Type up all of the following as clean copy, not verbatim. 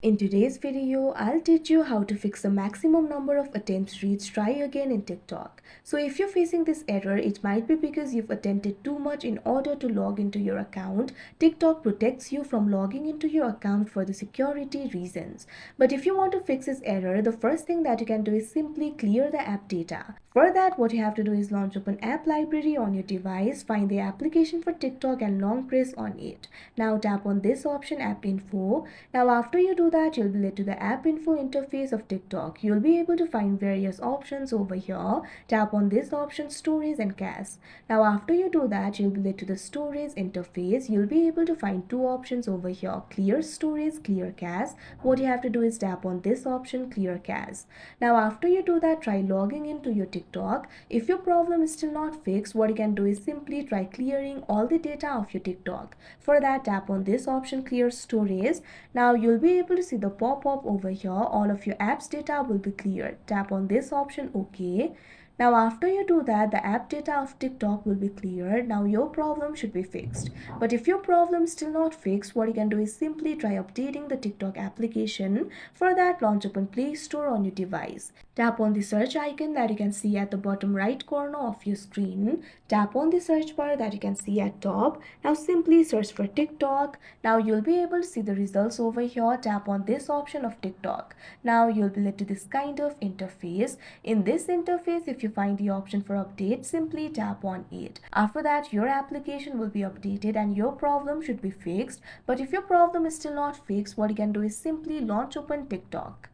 In today's video, I'll teach you how to fix the maximum number of attempts reached try again in TikTok. So if you're facing this error, it might be because you've attempted too much in order to log into your account. TikTok protects you from logging into your account for the security reasons. But if you want to fix this error, the first thing that you can do is simply clear the app data. For that, what you have to do is launch up an app library on your device, find the application for TikTok and long press on it. Now tap on this option, App Info. Now after you do that, you'll be led to the app info interface of TikTok. You'll be able to find various options over here. Tap on this option, storage and cache. Now after you do that, you'll be led to the storage interface. You'll be able to find two options over here, clear storage, clear cache. What you have to do is tap on this option, clear cache. Now after you do that, try logging into your TikTok. If your problem is still not fixed, what you can do is simply try clearing all the data of your TikTok. For that, tap on this option, clear storage. Now you'll be able to see the pop-up over here. All of your apps data will be cleared. Tap on this option, OK. Now after you do that, the app data of TikTok will be cleared. Now your problem should be fixed. But if your problem is still not fixed, what you can do is simply try updating the TikTok application. For that, launch open Play Store on your device. Tap on the search icon that you can see at the bottom right corner of your screen. Tap on the search bar that you can see at top. Now simply search for TikTok. Now you'll be able to see the results over here. Tap on this option of TikTok. Now you'll be led to this kind of interface. In this interface, if you find the option for update, simply tap on it. After that, your application will be updated and your problem should be fixed. But if your problem is still not fixed, what you can do is simply launch open TikTok.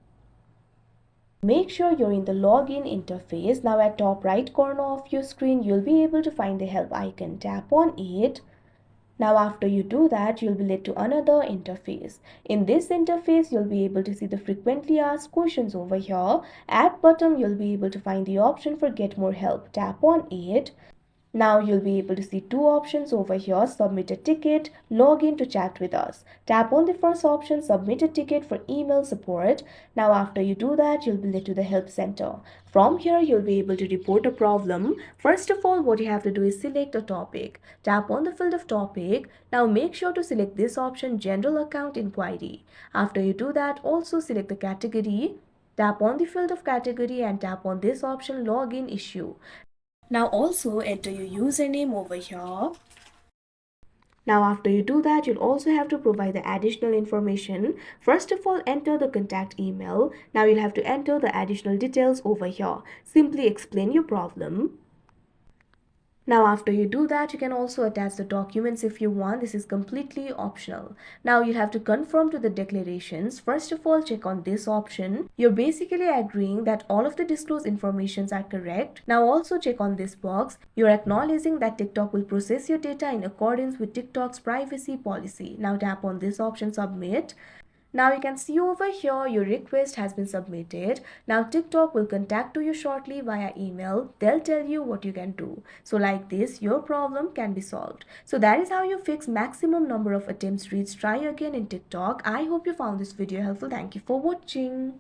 Make sure you're in the login interface. Now at top right corner of your screen, you'll be able to find the help icon. Tap on it. Now after you do that, you'll be led to another interface. In this interface, you'll be able to see the frequently asked questions over here. At bottom, you'll be able to find the option for get more help. Tap on it. Now you'll be able to see two options over here, submit a ticket, log in to chat with us. Tap on the first option, submit a ticket for email support. Now after you do that, you'll be led to the help center. From here, you'll be able to report a problem. First of all, what you have to do is select a topic. Tap on the field of topic. Now make sure to select this option, general account inquiry. After you do that, also select the category. Tap on the field of category and tap on this option, login issue. Now also enter your username over here. Now after you do that, you'll also have to provide the additional information. First of all, enter the contact email. Now you'll have to enter the additional details over here. Simply explain your problem. Now after you do that, you can also attach the documents if you want. This is completely optional. Now you'll have to confirm to the declarations. First of all, check on this option. You're basically agreeing that all of the disclosed informations are correct. Now also check on this box. You're acknowledging that TikTok will process your data in accordance with TikTok's privacy policy. Now tap on this option, submit. Now you can see over here your request has been submitted. Now TikTok will contact you shortly via email. They'll tell you what you can do. So like this, your problem can be solved. So that is how you fix maximum number of attempts reached try again in TikTok. I hope you found this video helpful. Thank you for watching.